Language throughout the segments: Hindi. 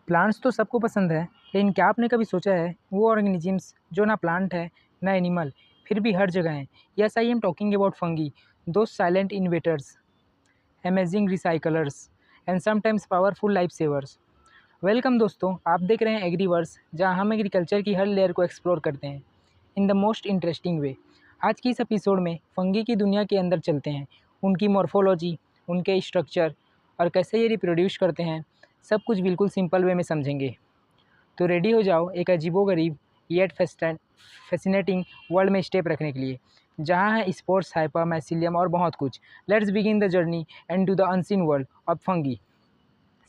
प्लांट्स तो सबको पसंद है, लेकिन क्या आपने कभी सोचा है वो ऑर्गेनिजम्स जो ना प्लांट है ना एनिमल फिर भी हर जगह हैं। Yes, I am talking about fungi, the silent inventors, amazing recyclers and sometimes powerful life savers. Welcome दोस्तों, आप देख रहे हैं एग्रीवर्स, जहां हम एग्रीकल्चर की हर लेयर को एक्सप्लोर करते हैं in the most interesting way. आज की इस एपिसोड में फंगी की दुनिया के अंदर चलते हैं, उनकी मॉर्फोलॉजी, उनके स्ट्रक्चर और कैसे ये रिप्रोड्यूस करते हैं, सब कुछ बिल्कुल सिंपल वे में समझेंगे। तो रेडी हो जाओ एक अजीबोगरीब येट फैसिनेटिंग वर्ल्ड में स्टेप रखने के लिए, जहाँ है स्पोर्ट्स, हाइपर, माइसीलियम और बहुत कुछ। Let's begin the journey and to the unseen world of fungi.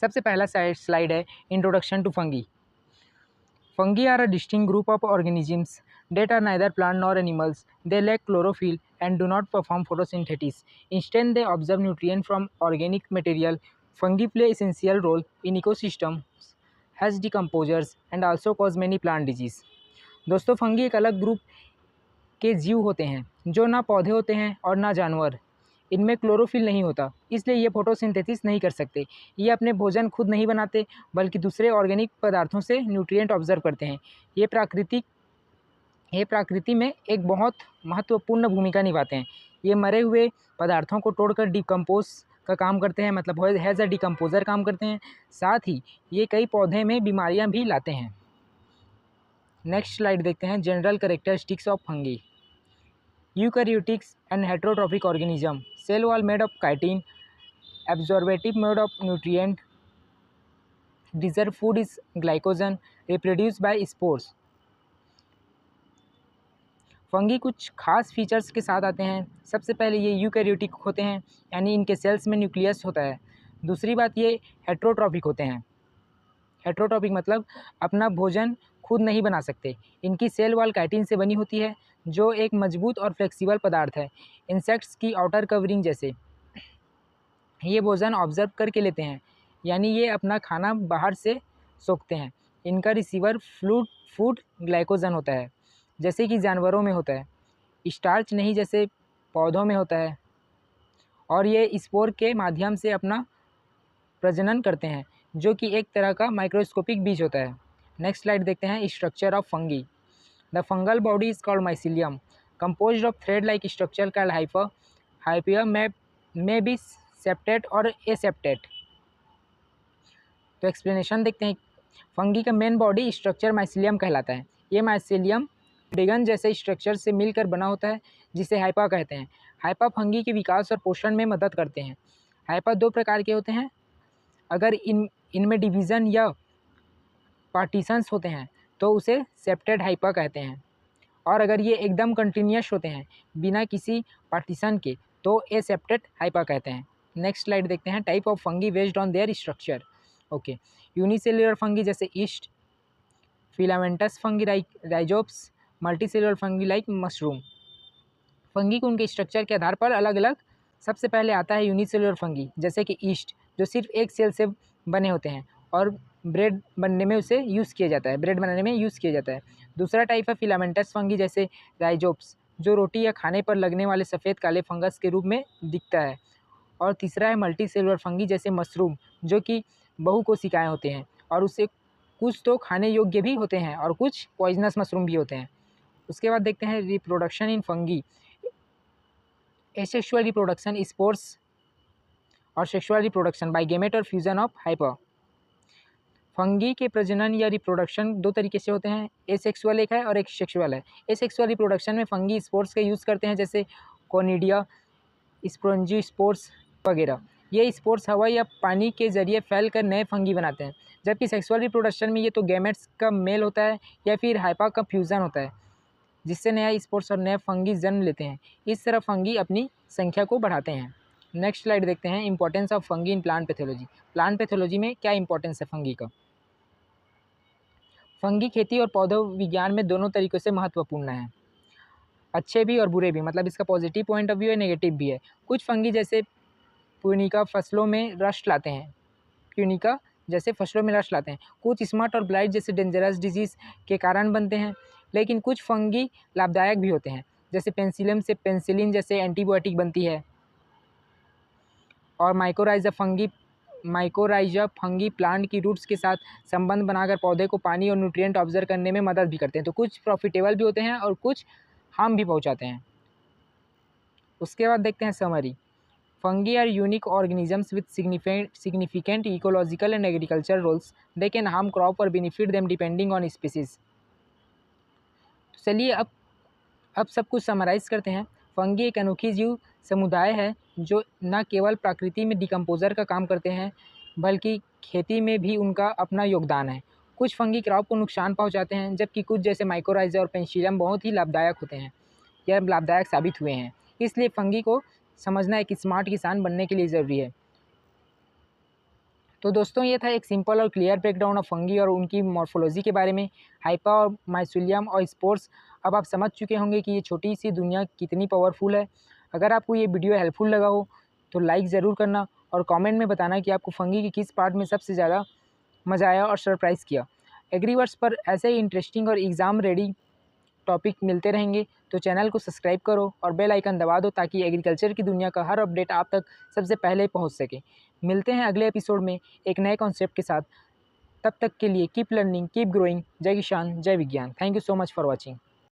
सबसे पहला स्लाइड है introduction to fungi. Fungi are a distinct group of organisms that are neither plant nor animals. They lack chlorophyll and do not perform photosynthesis. Instead, they absorb nutrients from organic material. Fungi play essential role in ecosystems as decomposers and also cause many plant disease. दोस्तों, फंगी एक अलग ग्रुप के जीव होते हैं जो ना पौधे होते हैं और ना जानवर। इनमें क्लोरोफिल नहीं होता, इसलिए ये फोटोसिंथेसिस नहीं कर सकते। ये अपने भोजन खुद नहीं बनाते, बल्कि दूसरे ऑर्गेनिक पदार्थों से न्यूट्रिएंट ऑब्जर्व करते हैं। ये प्रकृति में एक बहुत महत्वपूर्ण भूमिका निभाते हैं। ये मरे हुए पदार्थों को तोड़कर डिकम्पोज का काम करते हैं, मतलब हैज़ अ डिकम्पोजर काम करते हैं। साथ ही ये कई पौधे में बीमारियां भी लाते हैं। नेक्स्ट स्लाइड देखते हैं, general characteristics of fungi. Eukaryotic and heterotrophic organism. Cell wall made of chitin. Absorptive mode of nutrient. Reserve food is glycogen. Reproduced by spores. Fungi कुछ खास फीचर्स के साथ आते हैं। सबसे पहले ये यूकैरियोटिक होते हैं, यानी इनके सेल्स में न्यूक्लियस होता है। दूसरी बात, ये हेट्रोट्रॉफिक होते हैं। हेट्रोट्रॉफिक मतलब अपना भोजन खुद नहीं बना सकते। इनकी सेल वॉल काइटिन से बनी होती है, जो एक मजबूत और फ्लेक्सिबल पदार्थ है, इंसेक्ट्स की आउटर कवरिंग जैसे। ये भोजन ऑब्जर्व करके लेते हैं, यानी ये अपना खाना बाहर से सोखते हैं। इनका रिसीवर फूड ग्लाइकोजन होता है, जैसे कि जानवरों में होता है, स्टार्च नहीं जैसे पौधों में होता है। और ये स्पोर के माध्यम से अपना प्रजनन करते हैं, जो कि एक तरह का माइक्रोस्कोपिक बीज होता है। नेक्स्ट स्लाइड देखते हैं, structure of fungi. The fungal body is called mycelium, composed of thread like structure called hypha. Hyphae में बी सेप्टेट और एसेप्टेट। तो एक्सप्लेनेशन देखते हैं। फंगी का मेन बॉडी स्ट्रक्चर माइसीलियम कहलाता है। ये माइसीलियम डिगन जैसे स्ट्रक्चर से मिलकर बना होता है, जिसे हाइपा कहते हैं। हाइपा फंगी के विकास और पोषण में मदद करते हैं। हाइपा दो प्रकार के होते हैं। अगर इनमें डिवीज़न या पार्टीशंस होते हैं तो उसे सेप्टेड हाइपा कहते हैं, और अगर ये एकदम कंटिन्यूस होते हैं बिना किसी पार्टीशन के तो एसेप्टेड हाइपा कहते हैं। नेक्स्ट स्लाइड देखते हैं, type of fungi based on their structure. Okay, unicellular fungi जैसे yeast, filamentous fungi rhizopus, multicellular fungi like mushroom. Fungi को उनके स्ट्रक्चर के आधार पर अलग अलग। सबसे पहले आता है यूनिसेल्युलर फंगी, जैसे कि ईस्ट, जो सिर्फ एक सेल से बने होते हैं और ब्रेड बनने में उसे यूज़ किया जाता है, ब्रेड बनाने में यूज़ किया जाता है। दूसरा टाइप है फिलामेंटस फंगी जैसे राइजोप्स, जो रोटी या खाने पर लगने वाले सफ़ेद काले फंगस के रूप में दिखता है। और तीसरा है मल्टी सेलुलर फंगी जैसे मशरूम, जो कि बहुकोशिकाएं होते हैं और उससे कुछ तो खाने योग्य भी होते हैं और कुछ पॉइजनस मशरूम भी होते हैं। उसके बाद देखते हैं reproduction in fungi. Asexual reproduction, spores और सेक्सुअल रिप्रोडक्शन बाय गेमेट और फ्यूजन ऑफ हाइपर। फंगी के प्रजनन या रिप्रोडक्शन दो तरीके से होते हैं, एसेक्सुअल एक है और एक सेक्सुअल है। एसेक्सुअल रिप्रोडक्शन में फंगी स्पोर्स का यूज़ करते हैं, जैसे कोनिडिया, स्पोरेंजी स्पोर्स वगैरह। ये स्पोर्स हवा या पानी के जरिए फैलकर नए फंगी बनाते हैं। जबकि सेक्सुअल रिप्रोडक्शन में ये तो गैमेट्स का मेल होता है या फिर हाइपा का फ्यूज़न होता है, जिससे नया स्पोर्स और नए फंगी जन्म लेते हैं। इस तरह फंगी अपनी संख्या को बढ़ाते हैं। नेक्स्ट स्लाइड देखते हैं, importance of fungi in plant pathology. Plant pathology में क्या इंपॉर्टेंस है फंगी का। फंगी खेती और पौधों विज्ञान में दोनों तरीक़ों से महत्वपूर्ण है, अच्छे भी और बुरे भी, मतलब इसका पॉजिटिव पॉइंट ऑफ व्यू है, नेगेटिव भी है। कुछ फंगी जैसे प्यूनिका फसलों में रस्ट लाते हैं, कुछ स्मट और ब्लाइट जैसे डेंजरस डिजीज़ के कारण बनते हैं। लेकिन कुछ फंगी लाभदायक भी होते हैं, जैसे पेंसिलियम से पेंसिलिन जैसे एंटीबायोटिक बनती है। और mycorrhiza fungi mycorrhiza fungi plant की रूट्स के साथ संबंध बनाकर पौधे को पानी और न्यूट्रिएंट ऑब्जर्व करने में मदद भी करते हैं। तो कुछ प्रॉफिटेबल भी होते हैं और कुछ हार्म भी पहुंचाते हैं। उसके बाद देखते हैं summary. Fungi are unique organisms with significant ecological and agricultural roles. They can harm crop or benefit them depending on species. तो चलिए अब सब कुछ समराइज़ करते हैं। फंगी एक अनोखी जीव समुदाय है जो न केवल प्रकृति में डिकम्पोज़र का काम करते हैं बल्कि खेती में भी उनका अपना योगदान है। कुछ फंगी क्रॉप को नुकसान पहुंचाते हैं जबकि कुछ जैसे माइकोराइजा और पेनिसिलियम बहुत ही लाभदायक होते हैं या लाभदायक साबित हुए हैं। इसलिए फंगी को समझना एक स्मार्ट किसान बनने के लिए ज़रूरी है। तो दोस्तों ये था एक सिंपल और क्लियर ब्रेकडाउन ऑफ फंगी और उनकी मॉर्फोलॉजी के बारे में। हाइपा और माइसीलियम और स्पोर्स, अब आप समझ चुके होंगे कि ये छोटी सी दुनिया कितनी पावरफुल है। अगर आपको ये वीडियो हेल्पफुल लगा हो तो लाइक ज़रूर करना और कमेंट में बताना कि आपको फंगी की किस पार्ट में सबसे ज़्यादा मज़ा आया और सरप्राइज़ किया। एग्रीवर्स पर ऐसे ही इंटरेस्टिंग और एग्ज़ाम रेडी टॉपिक मिलते रहेंगे, तो चैनल को सब्सक्राइब करो और बेल आइकन दबा दो ताकि एग्रीकल्चर की दुनिया का हर अपडेट आप तक सबसे पहले पहुंच सके। मिलते हैं अगले एपिसोड में एक नए कॉन्सेप्ट के साथ। तब तक के लिए कीप लर्निंग, कीप ग्रोइंग। जय किसान, जय विज्ञान। Thank you so much for watching.